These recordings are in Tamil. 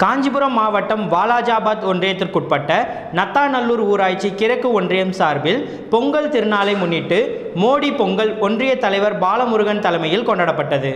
காஞ்சிபுரம் மாவட்டம் வாலாஜாபாத் ஒன்றியத்திற்குட்பட்ட நத்தாநல்லூர் ஊராட்சி கிழக்கு ஒன்றியம் சார்பில் பொங்கல் திருநாளை முன்னிட்டு மோடி பொங்கல் ஒன்றிய தலைவர் பாலமுருகன் தலைமையில் கொண்டாடப்பட்டது.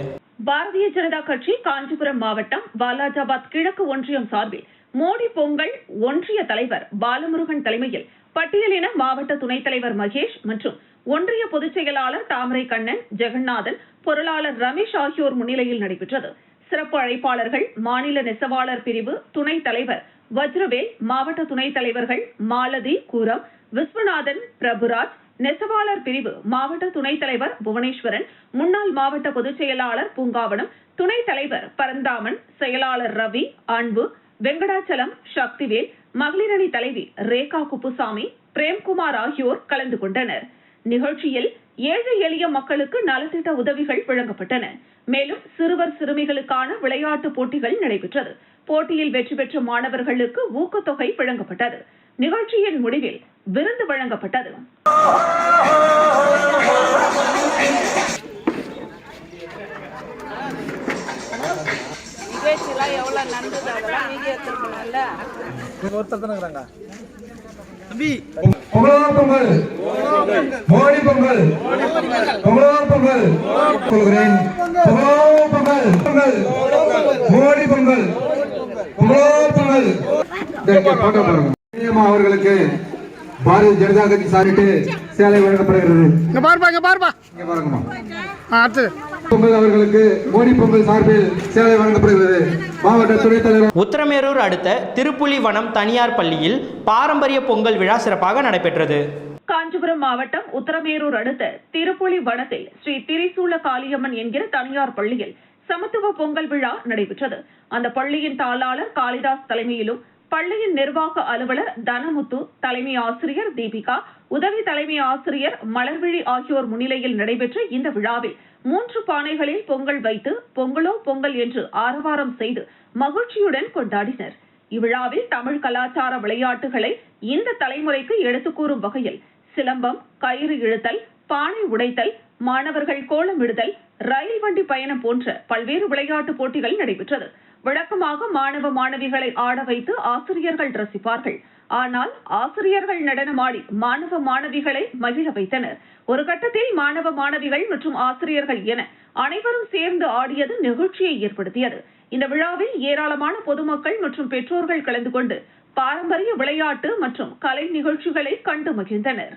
பாரதிய ஜனதா கட்சி காஞ்சிபுரம் மாவட்டம் வாலாஜாபாத் கிழக்கு ஒன்றியம் சார்பில் மோடி பொங்கல் ஒன்றிய தலைவர் பாலமுருகன் தலைமையில் பட்டியலின மாவட்ட துணைத் தலைவர் மகேஷ் மற்றும் ஒன்றிய பொதுச் செயலாளர் தாமரை கண்ணன், ஜெகநாதன், பொருளாளர் ரமேஷ் ஆகியோர் முன்னிலையில் நடைபெற்றது. சிறப்பு அழைப்பாளர்கள் மாநில நெசவாளர் பிரிவு துணைத் தலைவர் வஜ்ரவேல், மாவட்ட துணைத் தலைவர்கள் மாலதி, கூரம், விஸ்வநாதன், பிரபுராஜ், நெசவாளர் பிரிவு மாவட்ட துணைத் தலைவர் புவனேஸ்வரன், முன்னாள் மாவட்ட பொதுச் செயலாளர் பூங்காவனம், துணைத் தலைவர் பரந்தாமன், செயலாளர் ரவி, அன்பு, வெங்கடாச்சலம், சக்திவேல், மகளிரணி தலைவி ரேகா குப்புசாமி, பிரேம்குமார் ஆகியோர் கலந்து கொண்டனர். நிகழ்ச்சியில் ஏழை எளிய மக்களுக்கு நலத்திட்ட உதவிகள் வழங்கப்பட்டன. மேலும் சிறுவர் சிறுமிகளுக்கான விளையாட்டு போட்டிகள் நடைபெற்றது. போட்டியில் வெற்றி பெற்ற மாணவர்களுக்கு ஊக்கத்தொகை வழங்கப்பட்டது. நிகழ்ச்சியின் முடிவில் விருந்து வழங்கப்பட்டது. பொங்கல் மோடி பொங்கல் பொங்கல் சொல்கிறேன். பொங்கல் மோடி பொங்கல் பொங்கல் அவர்களுக்கு பாரதிய ஜனதா கட்சி சார்பிட்டு சேலை வழங்கப்படுகிறது. பொங்கல் அவர்களுக்கு மோடி பொங்கல் சார்பில் சேலை வழங்கப்படுகிறது. மாவட்ட துணைத் தலைவர். உத்திரமேரூர் அடுத்த திருப்புலிவனம் தனியார் பள்ளியில் பாரம்பரிய பொங்கல் விழா சிறப்பாக நடைபெற்றது. காஞ்சிபுரம் மாவட்டம் உத்திரமேரூர் அடுத்த திருப்புலிவனத்தில் ஸ்ரீ திரிசூல காளியம்மன் என்கிற தனியார் பள்ளியில் சமத்துவ பொங்கல் விழா நடைபெற்றது. அந்த பள்ளியின் தாளாளர் காளிதாஸ் தலைமையிலும், பள்ளியின் நிர்வாக அலுவலர் தனமுத்து, தலைமை ஆசிரியர் தீபிகா, உதவி தலைமை ஆசிரியர் மலர்விழி ஆகியோர் முன்னிலையில் நடைபெற்ற இந்த விழாவில் 3 பானைகளில் பொங்கல் வைத்து பொங்கலோ பொங்கல் என்று ஆரவாரம் செய்து மகிழ்ச்சியுடன் கொண்டாடினர். இவ்விழாவில் தமிழ் கலாச்சார விளையாட்டுகளை இந்த தலைமுறைக்கு எடுத்துக் கூறும் வகையில் சிலம்பம், கயிறு இழுத்தல், பானை உடைத்தல், மாணவர்கள் கோலமிடுதல், ரயில் வண்டி பயணம் போன்ற பல்வேறு விளையாட்டு போட்டிகள் நடைபெற்றது. வழக்கமாக மாணவ மாணவிகளை ஆட வைத்து ஆசிரியர்கள் ரசிப்பார்கள். ஆனால் ஆசிரியர்கள் நடனமாடி மாணவ மாணவிகளை மகிழ வைத்தனர். ஒரு கட்டத்தில் மாணவ மாணவிகள் மற்றும் ஆசிரியர்கள் என அனைவரும் சேர்ந்து ஆடியது நிகழ்ச்சியை ஏற்படுத்தியது. இந்த விழாவில் ஏராளமான பொதுமக்கள் மற்றும் பெற்றோர்கள் கலந்து கொண்டு பாரம்பரிய விளையாட்டு மற்றும் கலை நிகழ்ச்சிகளை கண்டு மகிழ்ந்தனர்.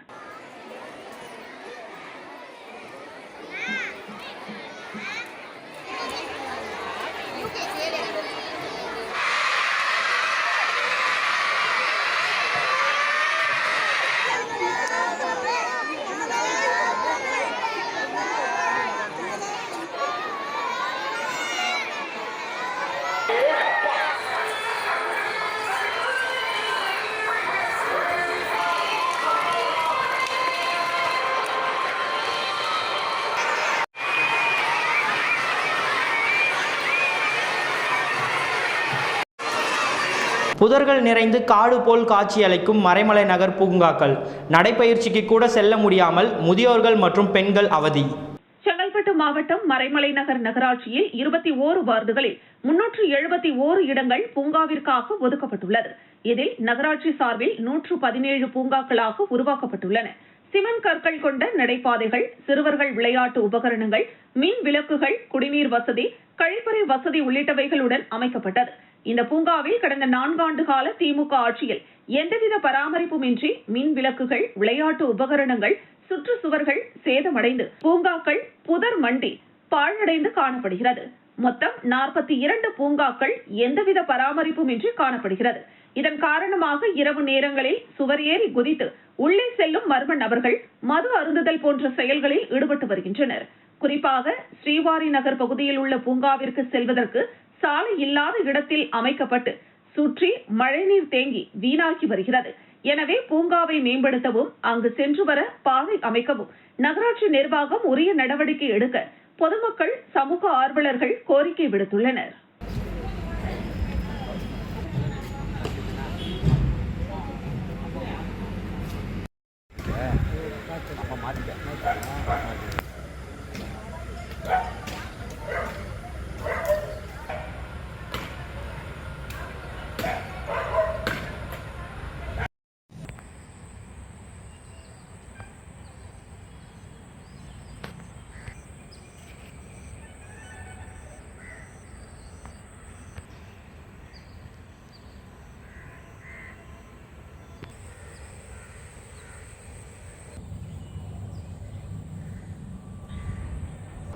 புதர்கள் நிறைந்து காடு போல் காட்சியளிக்கும் மறைமலை நகர் பூங்காக்கள். நடைபயிற்சிக்கு கூட செல்ல முடியாமல் முதியோர்கள் மற்றும் பெண்கள் அவதி. செங்கல்பட்டு மாவட்டம் மறைமலை நகர் நகராட்சியில் 21 வார்டுகளில் 371 இடங்கள் பூங்காவிற்காக ஒதுக்கப்பட்டுள்ளது. இதில் நகராட்சி சார்பில் 117 பூங்காக்களாக உருவாக்கப்பட்டுள்ளன. சிமெண்ட் கற்கள் கொண்ட நடைபாதைகள், சிறுவர்கள் விளையாட்டு உபகரணங்கள், மின் விளக்குகள், குடிநீர் வசதி, கழிப்பறை வசதி உள்ளிட்டவைகளுடன் அமைக்கப்பட்டது. இந்த பூங்காவில் கடந்த 4 ஆண்டு கால திமுக ஆட்சியில் எந்தவித பராமரிப்புமின்றி மின் விளக்குகள், விளையாட்டு உபகரணங்கள், சுற்றுச்சுவர்கள் சேதமடைந்து பூங்காக்கள் புதர் மண்டி பாழடைந்து காணப்படுகிறது. மொத்தம் 42 பூங்காக்கள் எந்தவித பராமரிப்புமின்றி காணப்படுகிறது. இதன் காரணமாக இரவு நேரங்களில் சுவர் ஏறி குதித்து உள்ளே செல்லும் மர்ம நபர்கள் மது அருந்துதல் போன்ற செயல்களில் ஈடுபட்டு வருகின்றனர். குறிப்பாக ஸ்ரீவாரி நகர் பகுதியில் உள்ள பூங்காவிற்கு செல்வதற்கு சாலை இல்லாத இடத்தில் அமைக்கப்பட்டு சுற்றி மழைநீர் தேங்கி வீணாகி வருகிறது. எனவே பூங்காவை மேம்படுத்தவும் அங்கு சென்று வர பாதை அமைக்கவும் நகராட்சி நிர்வாகம் உரிய நடவடிக்கை எடுக்க பொதுமக்கள், சமூக ஆர்வலர்கள் கோரிக்கை விடுத்துள்ளனர்.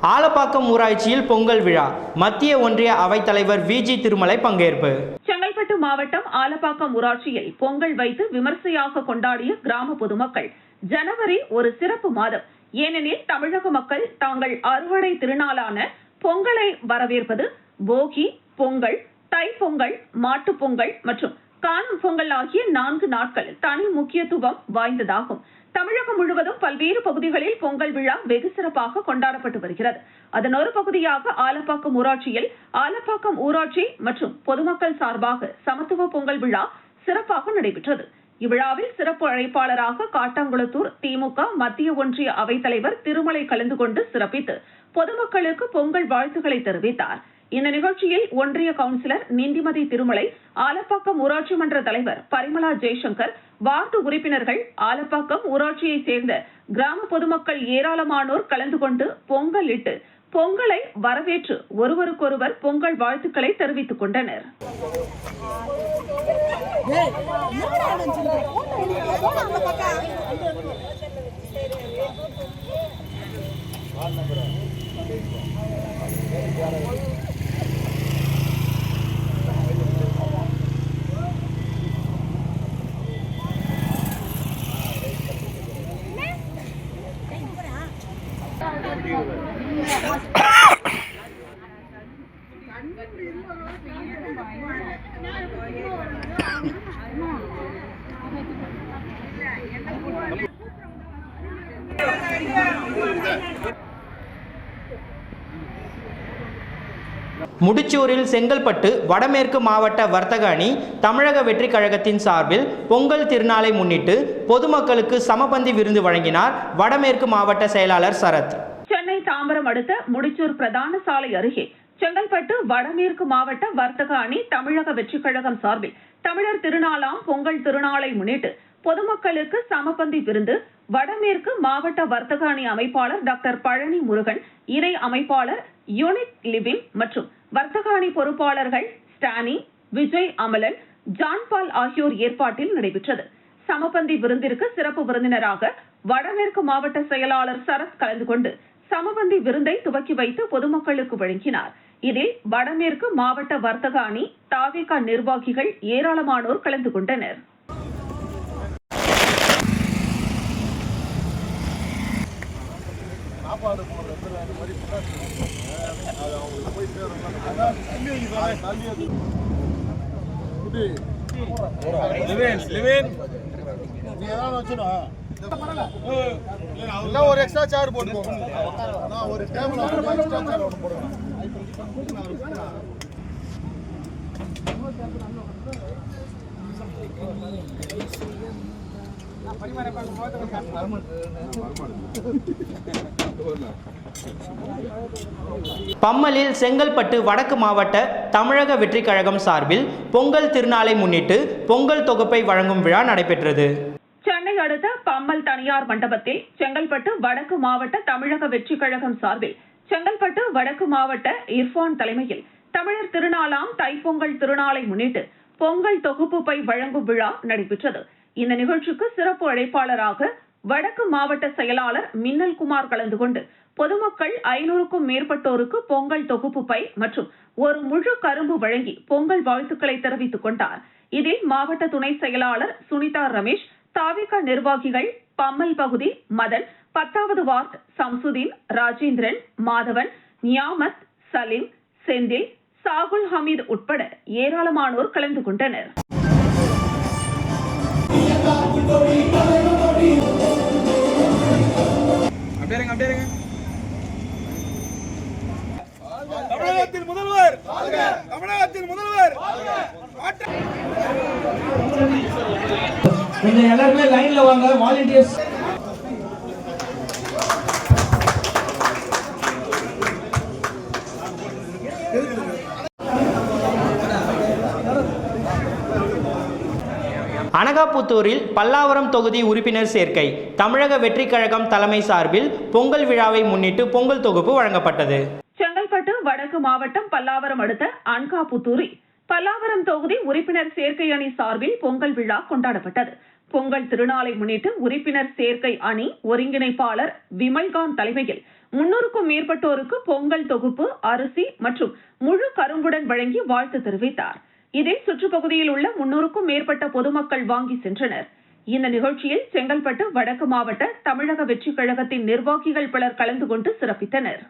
ஆலப்பாக்கம் ஊராட்சியில் பொங்கல் விழா மத்திய ஒன்றிய அவைத்தலைவர் விஜி திருமலை பங்கேற்பு. செங்கல்பட்டு மாவட்டம் ஆலப்பாக்கம் ஊராட்சியில் பொங்கல் வைத்து விமர்சையாக கொண்டாடிய கிராம பொதுமக்கள். ஜனவரி ஒரு சிறப்பு மாதம். ஏனெனில் தமிழக மக்கள் தாங்கள் அறுவடை திருநாளான பொங்கலை வரவேற்பது. போகி, பொங்கல், தைப்பொங்கல், மாட்டுப்பொங்கல் மற்றும் காணும் பொங்கல் ஆகிய 4 நாட்கள் தனி முக்கியத்துவம் வாய்ந்ததாகும். தமிழகம் முழுவதும் பல்வேறு பகுதிகளில் பொங்கல் விழா வெகு சிறப்பாக கொண்டாடப்பட்டு வருகிறது. அதன் ஒரு பகுதியாக ஆலப்பாக்கம் ஊராட்சியில் ஆலப்பாக்கம் ஊராட்சி மற்றும் பொதுமக்கள் சார்பாக சமத்துவ பொங்கல் விழா சிறப்பாக நடைபெற்றது. இவ்விழாவில் சிறப்பு அழைப்பாளராக காட்டாங்குளத்தூர் திமுக மத்திய ஒன்றிய அவைத்தலைவர் திருமலை கலந்து கொண்டு சிறப்பித்து பொதுமக்களுக்கு பொங்கல் வாழ்த்துக்களை தெரிவித்தார். இந்த நிகழ்ச்சியில் ஒன்றிய கவுன்சிலர் நிந்திமதி திருமலை, ஆலப்பாக்கம் ஊராட்சி மன்ற தலைவர் பரிமளா ஜெய்சங்கர், வார்டு உறுப்பினர்கள், ஆலப்பாக்கம் ஊராட்சியை சேர்ந்த கிராம பொதுமக்கள் ஏராளமானோர் கலந்து கொண்டு பொங்கல் இட்டு பொங்கலை வரவேற்று ஒருவருக்கொருவர் பொங்கல் வாழ்த்துக்களை தெரிவித்துக் கொண்டனர். முடிச்சூரில் செங்கல்பட்டு வடமேற்கு மாவட்ட வர்த்தக அணி தமிழக வெற்றி கழகத்தின் சார்பில் பொங்கல் திருநாளை முன்னிட்டு பொதுமக்களுக்கு சமபந்தி விருந்து வழங்கினார் வடமேற்கு மாவட்ட செயலாளர் சரத். சென்னை தாம்பரம் அடுத்த முடிச்சூர் பிரதான சாலை அருகே செங்கல்பட்டு வடமேற்கு மாவட்ட வர்த்தக அணி தமிழக வெற்றி கழகம் சார்பில் தமிழர் திருநாளாம் பொங்கல் திருநாளை முன்னிட்டு பொதுமக்களுக்கு சமபந்தி விருந்து வடமேற்கு மாவட்ட வர்த்தக அணி அமைப்பாளர் டாக்டர் பழனி முருகன், இணை அமைப்பாளர் யூனிக் லிவிங் மற்றும் வர்த்தக அணி பொறுப்பாளர்கள் ஸ்டானி, விஜய் அமலன், ஜான்பால் ஆகியோர் ஏற்பாட்டில் நடைபெற்றது. சமபந்தி விருந்திற்கு சிறப்பு விருந்தினராக வடமேற்கு மாவட்ட செயலாளர் சரத் கலந்து கொண்டு சமபந்தி விருந்தை துவக்கி வைத்து பொதுமக்களுக்கு வழங்கினார். இதில் வடமேற்கு மாவட்ட வர்த்தக அணி தாவேகா நிர்வாகிகள் ஏராளமானோர் கலந்து கொண்டனர். ஒரு எக்ஸ்ட்ரா சேர் போட்டு ஒரு டேபிள் எக்ஸ்ட்ரா சேர் போடுங்க. பம்மலில் செங்கல்பட்டு வடக்கு மாவட்ட தமிழக வெற்றி கழகம் சார்பில் பொங்கல் திருநாளை முன்னிட்டு பொங்கல் தொகுப்பை வழங்கும் விழா நடைபெற்றது. சென்னை அடுத்த பம்மல் தனியார் மண்டபத்தில் செங்கல்பட்டு வடக்கு மாவட்ட தமிழக வெற்றி கழகம் சார்பில் செங்கல்பட்டு வடக்கு மாவட்ட இர்ஃபான் தலைமையில் தமிழர் திருநாளாம் தைப்பொங்கல் திருநாளை முன்னிட்டு பொங்கல் தொகுப்பு வழங்கும் விழா நடைபெற்றது. இந்த நிகழ்ச்சிக்கு சிறப்பு அழைப்பாளராக வடக்கு மாவட்ட செயலாளர் மின்னல் குமார் கலந்து கொண்டு பொதுமக்கள் 500க்கும் மேற்பட்டோருக்கு பொங்கல் தொகுப்பு பை மற்றும் ஒரு முழு கரும்பு வழங்கி பொங்கல் வாழ்த்துக்களை தெரிவித்துக் கொண்டார். இதில் மாவட்ட துணை செயலாளர் சுனிதா ரமேஷ், தாவேகா நிர்வாகிகள் பம்மல் பகுதி மதன், 10வது வார்டு சம்சுதீன், ராஜேந்திரன், மாதவன், நியாமத், சலீம், செந்தில், சாகுல் ஹமீத் உட்பட ஏராளமானோர் கலந்து கொண்டனர். தமிழகத்தின் முதல்வர், தமிழகத்தின் முதல்வர். கொஞ்சம் எல்லாருமே லைன்ல வாங்க, வாலண்டியர்ஸ். அனகாபுத்தூரில் பல்லாவரம் தொகுதி உறுப்பினர் சேர்க்கை தமிழக வெற்றி கழகம் தலைமை சார்பில் பொங்கல் விழாவை முன்னிட்டு பொங்கல் தொகுப்பு வழங்கப்பட்டது. செங்கல்பட்டு வடக்கு மாவட்டம் பல்லாவரம் அடுத்த அனகாபுத்தூரில் பல்லாவரம் தொகுதி உறுப்பினர் சேர்க்கை அணி சார்பில் பொங்கல் விழா கொண்டாடப்பட்டது. பொங்கல் திருநாளை முன்னிட்டு உறுப்பினர் சேர்க்கை அணி ஒருங்கிணைப்பாளர் விமல்காந்த் தலைமையில் 300க்கும் மேற்பட்டோருக்கு பொங்கல் தொகுப்பு, அரிசி மற்றும் முழு கரும்புடன் வழங்கி வாழ்த்து தெரிவித்தார். இதில் சுற்றுப்பகுதியில் உள்ள 300க்கும் மேற்பட்ட பொதுமக்கள் வாங்கி சென்றனர். இந்த நிகழ்ச்சியில் செங்கல்பட்டு வடக்கு மாவட்ட தமிழக வெற்றிக் கழகத்தின் நிர்வாகிகள் பலர் கலந்து கொண்டு சிறப்பித்தனர்.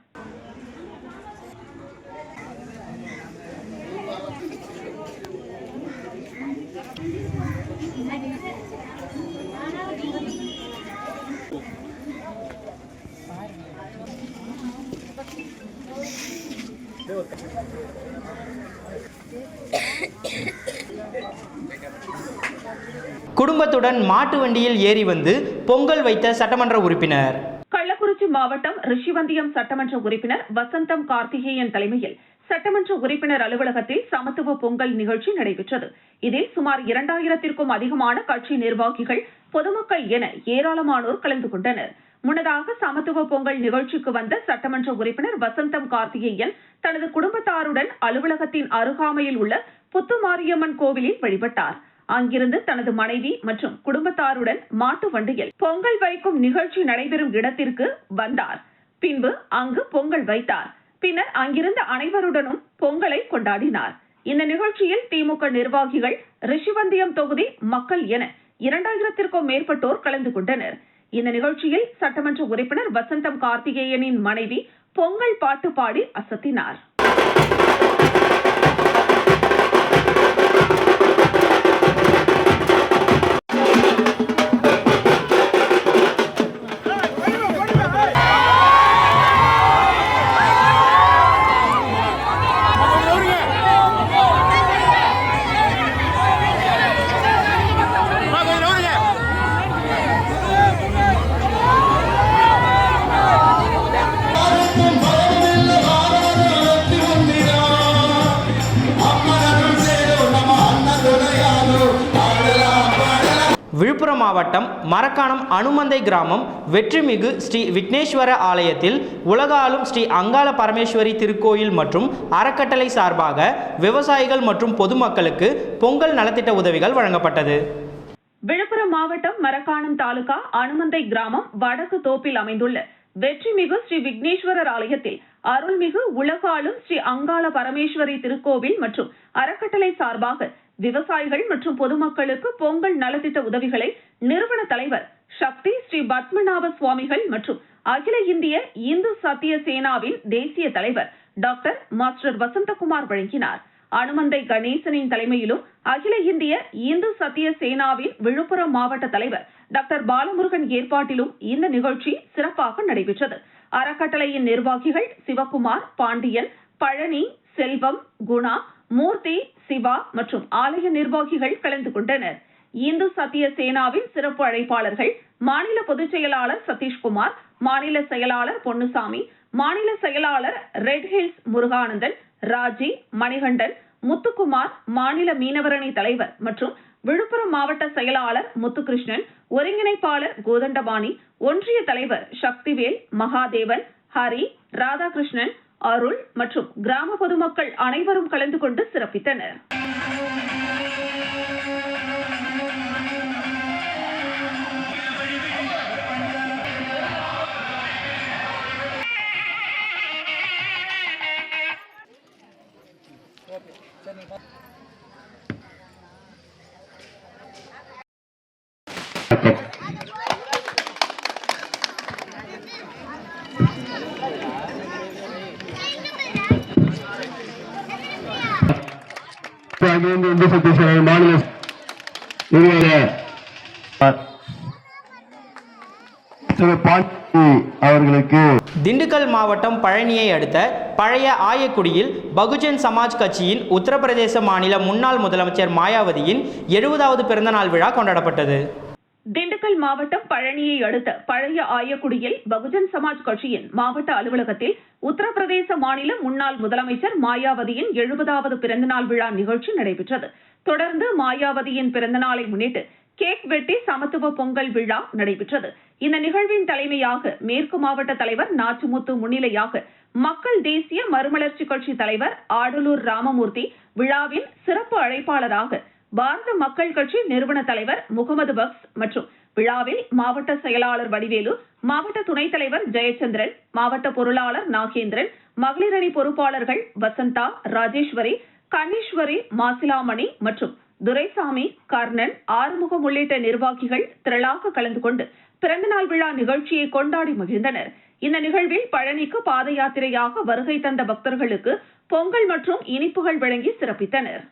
குடும்பத்துடன் மாட்டு வண்டியில் ஏறி வந்து பொங்கல் வைத்த சட்டமன்ற உறுப்பினர். கள்ளக்குறிச்சி மாவட்டம் ரிஷிவந்தியம் சட்டமன்ற உறுப்பினர் வசந்தம் கார்த்திகேயன் தலைமையில் சட்டமன்ற உறுப்பினர் அலுவலகத்தில் சமத்துவ பொங்கல் நிகழ்ச்சி நடைபெற்றது. இதில் சுமார் 2000த்திற்கும் அதிகமான கட்சி நிர்வாகிகள், பொதுமக்கள் என ஏராளமானோர் கலந்து கொண்டனர். முன்னதாக சமத்துவ பொங்கல் நிகழ்ச்சிக்கு வந்த சட்டமன்ற உறுப்பினர் வசந்தம் கார்த்திகேயன் தனது குடும்பத்தாருடன் அலுவலகத்தின் அருகாமையில் உள்ள புத்துமாரியம்மன் கோவிலில் வழிபட்டார். அங்கிருந்து தனது மனைவி மற்றும் குடும்பத்தாருடன் மாட்டு வண்டியில் பொங்கல் வைக்கும் நிகழ்ச்சி நடைபெறும் இடத்திற்கு வந்தார். பின்பு அங்கு பொங்கல் வைத்தார். பின்னர் அங்கிருந்த அனைவருடனும் பொங்கலை கொண்டாடினார். இந்த நிகழ்ச்சியில் திமுக நிர்வாகிகள், ரிஷிவந்தியம் தொகுதி மக்கள் என 2000த்திற்கும் மேற்பட்டோர் கலந்து கொண்டனர். இந்த நிகழ்ச்சியில் சட்டமன்ற உறுப்பினர் வசந்தம் கார்த்திகேயனின் மனைவி பொங்கல் பாட்டு பாடி அசத்தினார். விழுப்புரம் மாவட்டம் மரக்காணம் அனுமந்தை கிராமம் வெற்றிமிகு ஸ்ரீ விக்னேஸ்வர ஆலயத்தில் உலக ஆளும் ஸ்ரீ அங்காள பரமேஸ்வரி திருக்கோயில் மற்றும் அறக்கட்டளை சார்பாக விவசாயிகள் மற்றும் பொதுமக்களுக்கு பொங்கல் நலத்திட்ட உதவிகள் வழங்கப்பட்டது. விழுப்புரம் மாவட்டம் மரக்காணம் தாலுகா அனுமந்தை கிராமம் வடக்கு தோப்பில் அமைந்துள்ள வெற்றிமிகு ஸ்ரீ விக்னேஸ்வரர் ஆலயத்தில் அருள்மிகு உலக ஆளும் ஸ்ரீ அங்காள பரமேஸ்வரி திருக்கோவில் மற்றும் அறக்கட்டளை சார்பாக விவசாயிகள் மற்றும் பொதுமக்களுக்கு பொங்கல் நலத்திட்ட உதவிகளை நிறுவன தலைவர் சக்தி ஸ்ரீ பத்மநாப சுவாமிகள் மற்றும் அகில இந்திய இந்து சத்திய சேனாவின் தேசிய தலைவர் டாக்டர் மாஸ்டர் வசந்தகுமார் வழங்கினார். அனுமந்தை கணேசனின் தலைமையிலும் அகில இந்திய இந்து சத்திய சேனாவின் விழுப்புரம் மாவட்ட தலைவர் டாக்டர் பாலமுருகன் ஏற்பாட்டிலும் இந்த நிகழ்ச்சி சிறப்பாக நடைபெற்றது. அறக்கட்டளையின் நிர்வாகிகள் சிவகுமார், பாண்டியன், பழனி, செல்வம், குணா, மூர்த்தி, சிவா மற்றும் ஆலய நிர்வாகிகள் கலந்து கொண்டனர். இந்து சத்திய சேனாவின் சிறப்பு அழைப்பாளர்கள் மாநில பொதுச் செயலாளர் சதீஷ்குமார், மாநில செயலாளர் பொன்னுசாமி, மாநில செயலாளர் ரெட் ஹில்ஸ் முருகானந்தன், ராஜி, மணிகண்டன், முத்துக்குமார், மாநில மீனவரணி தலைவர் மற்றும் விழுப்புரம் மாவட்ட செயலாளர் முத்துகிருஷ்ணன், ஒருங்கிணைப்பாளர் கோதண்டபாணி, ஒன்றிய தலைவர் சக்திவேல், மகாதேவன், ஹரி, ராதாகிருஷ்ணன், அருள் மற்றும் கிராம பொதுமக்கள் அனைவரும் கலந்து கொண்டு சிறப்பித்தனர். மாநில அவர்களுக்கு திண்டுக்கல் மாவட்டம் பழனியை அடுத்த பழைய ஆயக்குடியில் பகுஜன் சமாஜ் கட்சியின் உத்தரப்பிரதேச மாநில முன்னாள் முதலமைச்சர் மாயாவதியின் 70வது பிறந்தநாள் விழா கொண்டாடப்பட்டது. திண்டுக்கல் மாவட்டம் பழனியை அடுத்த பழைய ஆயக்குடியில் பகுஜன் சமாஜ் கட்சியின் மாவட்ட அலுவலகத்தில் உத்தரப்பிரதேச மாநில முன்னாள் முதலமைச்சர் மாயாவதியின் 70வது பிறந்தநாள் விழா நிகழ்ச்சி நடைபெற்றது. தொடர்ந்து மாயாவதியின் பிறந்தநாளை முன்னிட்டு கேக் வெட்டி சமத்துவ பொங்கல் விழா நடைபெற்றது. இந்த நிகழ்வின் தலைமையாக மேற்கு மாவட்ட தலைவர் நாச்சுமுத்து முன்னிலையாக மக்கள் தேசிய மறுமலர்ச்சி கட்சி தலைவர் ஆடலூர் ராமமூர்த்தி, விழாவின் சிறப்பு அழைப்பாளராக பாரத மக்கள் கட்சி நிறுவன தலைவர் முகமது பக்ஸ் மற்றும் விழாவில் மாவட்ட செயலாளர் வடிவேலு, மாவட்ட துணைத் தலைவர் ஜெயச்சந்திரன், மாவட்ட பொருளாளர் நாகேந்திரன், மகளிரணி பொறுப்பாளர்கள் வசந்தா, ராஜேஸ்வரி, கண்ணீஸ்வரி, மாசிலாமணி மற்றும் துரைசாமி, கர்ணன், ஆறுமுகம் உள்ளிட்ட நிர்வாகிகள் திரளாக கலந்து கொண்டு பிறந்தநாள் விழா நிகழ்ச்சியை கொண்டாடி மகிழ்ந்தனர். இந்த நிகழ்வில் பழனிக்கு பாத யாத்திரையாக வருகை தந்த பக்தர்களுக்கு பொங்கல் மற்றும் இனிப்புகள் வழங்கி சிறப்பித்தனர்.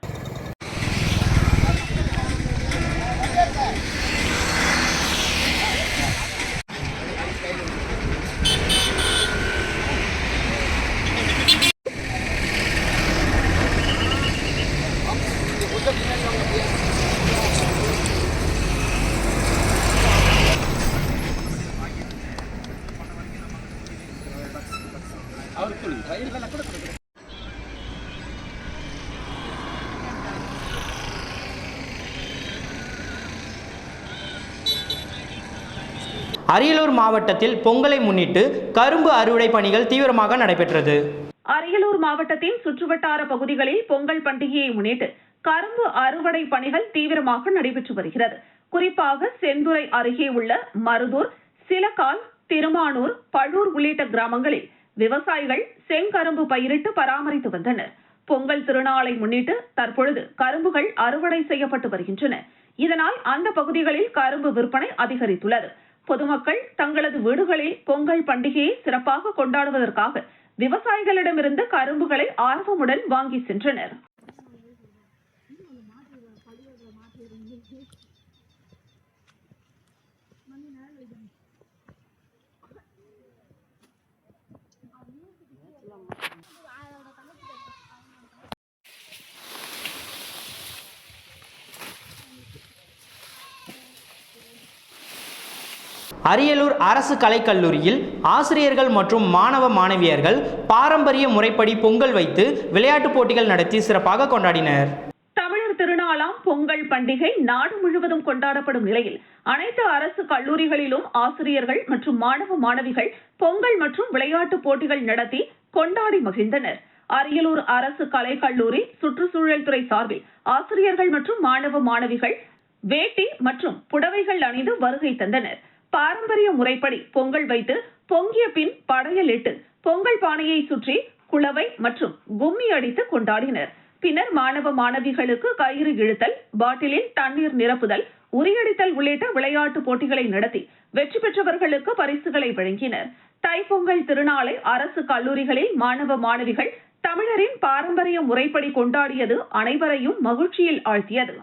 அரியலூர் மாவட்டத்தில் பொங்கலை முன்னிட்டு கரும்பு அறுவடை பணிகள் தீவிரமாக நடைபெற்றது. அரியலூர் மாவட்டத்தின் சுற்றுவட்டார பகுதிகளில் பொங்கல் பண்டிகையை முன்னிட்டு கரும்பு அறுவடை பணிகள் தீவிரமாக நடைபெற்று வருகிறது. குறிப்பாக செந்துறை அருகே உள்ள மருதூர், சிலக்கால், திருமானூர், பழூர் உள்ளிட்ட கிராமங்களில் விவசாயிகள் செங்கரும்பு பயிரிட்டு பராமரித்து வந்தனர். பொங்கல் திருநாளை முன்னிட்டு தற்பொழுது கரும்புகள் அறுவடை செய்யப்பட்டு வருகின்றன. இதனால் அந்த பகுதிகளில் கரும்பு விற்பனை அதிகரித்துள்ளது. பொதுமக்கள் தங்களது வீடுகளில் பொங்கல் பண்டிகையை சிறப்பாக கொண்டாடுவதற்காக விவசாயிகளிடமிருந்து கரும்புகளை ஆர்வமுடன் வாங்கி சென்றனர். அரியலூர் அரசு கலைக்கல்லூரியில் ஆசிரியர்கள் மற்றும் மாணவ மாணவியர்கள் பாரம்பரிய முறைப்படி பொங்கல் வைத்து விளையாட்டுப் போட்டிகள் நடத்தி சிறப்பாக கொண்டாடினர். தமிழர் திருநாளாம் பொங்கல் பண்டிகை நாடு முழுவதும் கொண்டாடப்படும் நிலையில் அனைத்து அரசு கல்லூரிகளிலும் ஆசிரியர்கள் மற்றும் மாணவ மாணவிகள் பொங்கல் மற்றும் விளையாட்டுப் போட்டிகள் நடத்தி கொண்டாடி மகிழ்ந்தனர். அரியலூர் அரசு கலைக்கல்லூரி சுற்றுச்சூழல் துறை சார்பில் ஆசிரியர்கள் மற்றும் மாணவ மாணவிகள் வேட்டி மற்றும் புடவைகள் அணிந்து வருகை தந்தனர். பாரம்பரிய முறைப்படி பொங்கல் வைத்து பொங்கிய பின் படையலிட்டு பொங்கல் பானையை சுற்றி குளவை மற்றும் கும்மி அடித்து கொண்டாடினர். பின்னர் மாணவ மாணவிகளுக்கு கயிறு இழுத்தல், பாட்டிலில் தண்ணீர் நிரப்புதல், உரியடித்தல் உள்ளிட்ட விளையாட்டு போட்டிகளை நடத்தி வெற்றி பெற்றவர்களுக்கு பரிசுகளை வழங்கினர். தைப்பொங்கல் திருநாளை அரசு கல்லூரிகளில் மாணவ மாணவிகள் தமிழரின் பாரம்பரிய முறைப்படி கொண்டாடியது அனைவரையும் மகிழ்ச்சியில் ஆழ்த்தியது.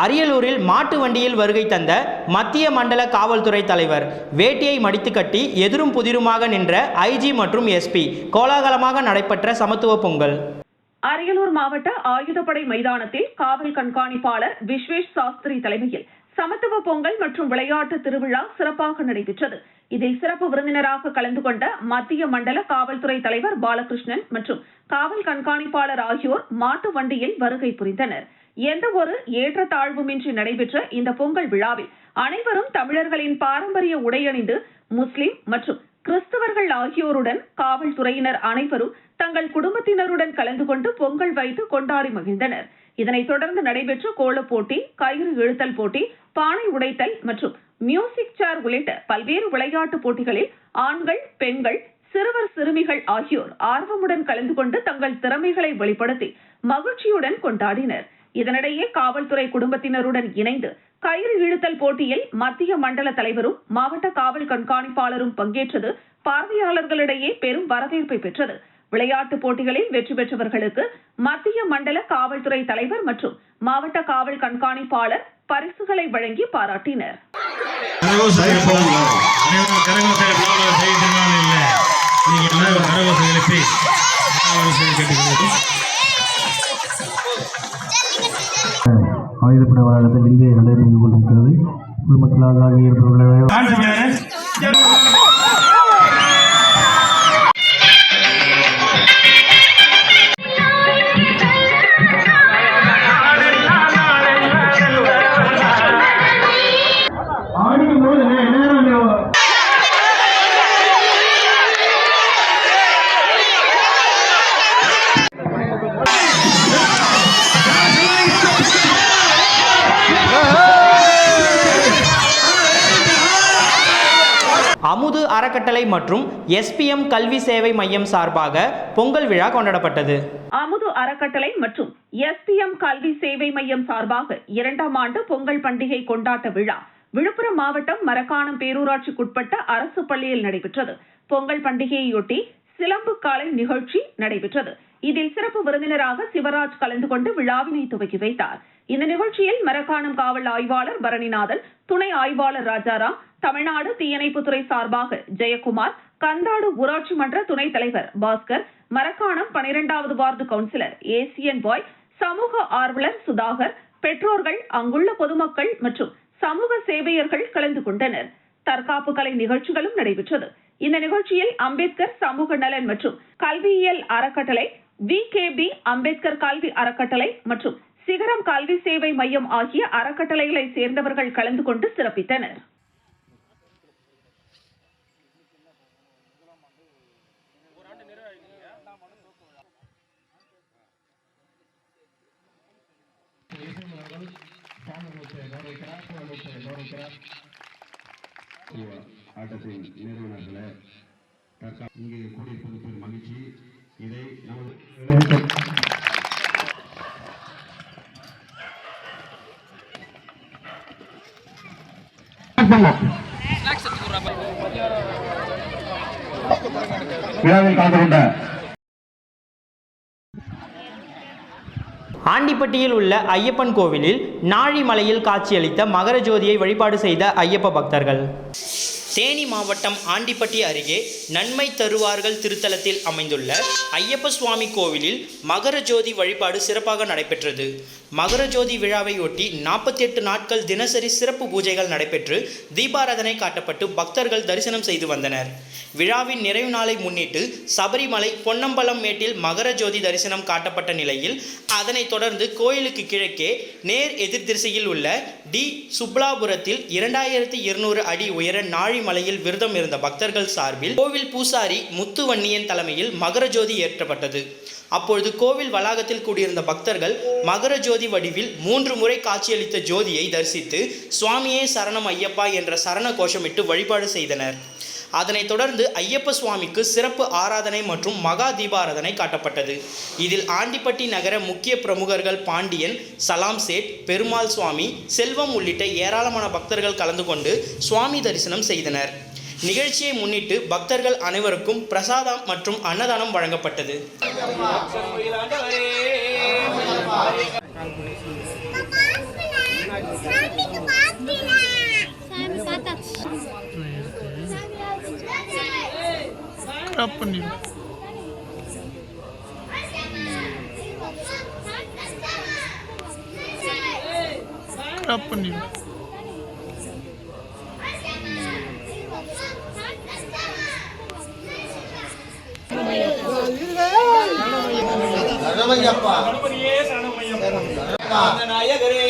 அரியலூரில் மாட்டு வண்டியில் வருகை தந்த மத்திய மண்டல காவல்துறை தலைவர் வேட்டியை மடித்து கட்டி எதிரும் புதிருமாக நின்ற ஐஜி மற்றும் எஸ்பி கோலாகலமாக நடைபெற்ற சமத்துவ பொங்கல். அரியலூர் மாவட்ட ஆயுதப்படை மைதானத்தில் காவல் கண்காணிப்பாளர் விஸ்வேஷ் சாஸ்திரி தலைமையில் சமத்துவ பொங்கல் மற்றும் விளையாட்டு திருவிழா சிறப்பாக நடைபெற்றது. இதில் சிறப்பு விருந்தினராக கலந்து கொண்ட மத்திய மண்டல காவல்துறை தலைவர் பாலகிருஷ்ணன் மற்றும் காவல் கண்காணிப்பாளர் ஆகியோர் மாட்டு வண்டியில் வருகை புரிந்தனர். எந்த ஒரு ஏற்றத்தாழ்வுமின்றி நடைபெற்ற இந்த பொங்கல் விழாவில் அனைவரும் தமிழர்களின் பாரம்பரிய உடையணிந்து முஸ்லிம் மற்றும் கிறிஸ்தவர்கள் ஆகியோருடன் காவல்துறையினர் அனைவரும் தங்கள் குடும்பத்தினருடன் கலந்து கொண்டு பொங்கல் வைத்து கொண்டாடி மகிழ்ந்தனர். இதனைத் தொடர்ந்து நடைபெற்ற கோலப் போட்டி, கயிறு இழுத்தல் போட்டி, பானை உடைத்தல் மற்றும் மியூசிக் சேர் உள்ளிட்ட பல்வேறு விளையாட்டுப் போட்டிகளில் ஆண்கள், பெண்கள், சிறுவர் சிறுமிகள் ஆகியோர் ஆர்வமுடன் கலந்து கொண்டு தங்கள் திறமைகளை வெளிப்படுத்தி மகிழ்ச்சியுடன் கொண்டாடினர். இதனிடையே காவல்துறை குடும்பத்தினருடன் இணைந்து கயிறு இழுத்தல் போட்டியில் மத்திய மண்டல தலைவரும் மாவட்ட காவல் கண்காணிப்பாளரும் பங்கேற்றது பார்வையாளர்களிடையே பெரும் வரவேற்பை பெற்றது. விளையாட்டுப் போட்டிகளில் வெற்றி பெற்றவர்களுக்கு மத்திய மண்டல காவல்துறை தலைவர் மற்றும் மாவட்ட காவல் கண்காணிப்பாளர் பரிசுகளை வழங்கி பாராட்டினர். ஆயுதப்படை வளாகத்தில் இங்கே நடைபெற்று கொண்டிருக்கிறது. பொதுமக்களாக இருப்பவர்களே அமுது அறக்கட்டளை மற்றும் SPM கல்வி சேவை மையம் சார்பாக பொங்கல் விழா கொண்டாடப்பட்டது. அமுது அறக்கட்டளை மற்றும் SPM கல்வி சேவை மையம் சார்பாக 2ஆம் ஆண்டு பொங்கல் பண்டிகை கொண்டாட்ட விழா விழுப்புரம் மாவட்டம் மரக்காணம் பேரூராட்சிக்குட்பட்ட அரசு பள்ளியில் நடைபெற்றது. பொங்கல் பண்டிகையையொட்டி சிலம்பு காலை நிகழ்ச்சி நடைபெற்றது. இதில் சிறப்பு விருந்தினராக சிவராஜ் கலந்து கொண்டு விழாவினை துவக்கி வைத்தார். இந்த நிகழ்ச்சியில் மரக்காணம் காவல் ஆய்வாளர் பரணிநாதன், துணை ஆய்வாளர் ராஜாராம், தமிழ்நாடு தீயணைப்புத்துறை சார்பாக ஜெயக்குமார், கந்தாடு ஊராட்சி மன்ற துணைத் தலைவர் பாஸ்கர், மரக்காணம் 12வது வார்டு கவுன்சிலர் ஏசியன் பாய், சமூக ஆர்வலர் சுதாகர், பெற்றோர்கள், அங்குள்ள பொதுமக்கள் மற்றும் சமூக சேவையர்கள் கலந்து கொண்டனர். தற்காப்பு கலை நிகழ்ச்சிகளும் நடைபெற்றது. இந்த நிகழ்ச்சியில் அம்பேத்கர் சமூக நலன் மற்றும் கல்வியியல் அறக்கட்டளை, VKB அம்பேத்கர் கல்வி அறக்கட்டளை மற்றும் சிகரம் கல்வி சேவை மையம் ஆகிய அறக்கட்டளைகளை சேர்ந்தவர்கள் கலந்து கொண்டு சிறப்பித்தனர். ஆட்டத்தின் நிறுவனர்களே, இங்கே கூடியிருப்பது பெரும் மகிழ்ச்சி. இதை நமது விழாவில் கலந்து கொண்ட ஆண்டிப்பட்டியில் உள்ள ஐயப்பன் கோவிலில் நாழிமலையில் காட்சியளித்த மகர ஜோதியை வழிபாடு செய்த ஐயப்ப பக்தர்கள். தேனி மாவட்டம் ஆண்டிப்பட்டி அருகே நன்மை தருவார்கள் திருத்தலத்தில் அமைந்துள்ள ஐயப்ப சுவாமி கோவிலில் மகர ஜோதி வழிபாடு சிறப்பாக நடைபெற்றது. மகர ஜோதி விழாவையொட்டி 48 நாட்கள் தினசரி சிறப்பு பூஜைகள் நடைபெற்று தீபாராதனை காட்டப்பட்டு பக்தர்கள் தரிசனம் செய்து வந்தனர். விழாவின் நிறைவு நாளை முன்னிட்டு சபரிமலை பொன்னம்பலம் மேட்டில் மகர ஜோதி தரிசனம் காட்டப்பட்ட நிலையில் அதனைத் தொடர்ந்து கோயிலுக்கு கிழக்கே நேர் எதிர் திசையில் உள்ள டி சுப்லாபுரத்தில் 2200 அடி உயர நாழிமலையில் விரதம் இருந்த பக்தர்கள் சார்பில் கோவில் பூசாரி முத்துவன்னியன் தலைமையில் மகர ஜோதி ஏற்றப்பட்டது. அப்பொழுது கோவில் வளாகத்தில் கூடியிருந்த பக்தர்கள் மகர ஜோதி வடிவில் 3 முறை காட்சியளித்த ஜோதியை தரிசித்து சுவாமியே சரணம் ஐயப்பா என்ற சரண கோஷமிட்டு வழிபாடு செய்தனர். அதனைத் தொடர்ந்து ஐயப்ப சுவாமிக்கு சிறப்பு ஆராதனை மற்றும் மகா தீபாராதனை காட்டப்பட்டது. இதில் ஆண்டிப்பட்டி நகர முக்கிய பிரமுகர்கள் பாண்டியன், சலாம் சேட், பெருமாள் சுவாமி, செல்வம் உள்ளிட்ட ஏராளமான பக்தர்கள் கலந்து கொண்டு சுவாமி தரிசனம் செய்தனர். நிகழ்ச்சியை முன்னிட்டு பக்தர்கள் அனைவருக்கும் பிரசாதம் மற்றும் அன்னதானம் வழங்கப்பட்டது. நாயகரே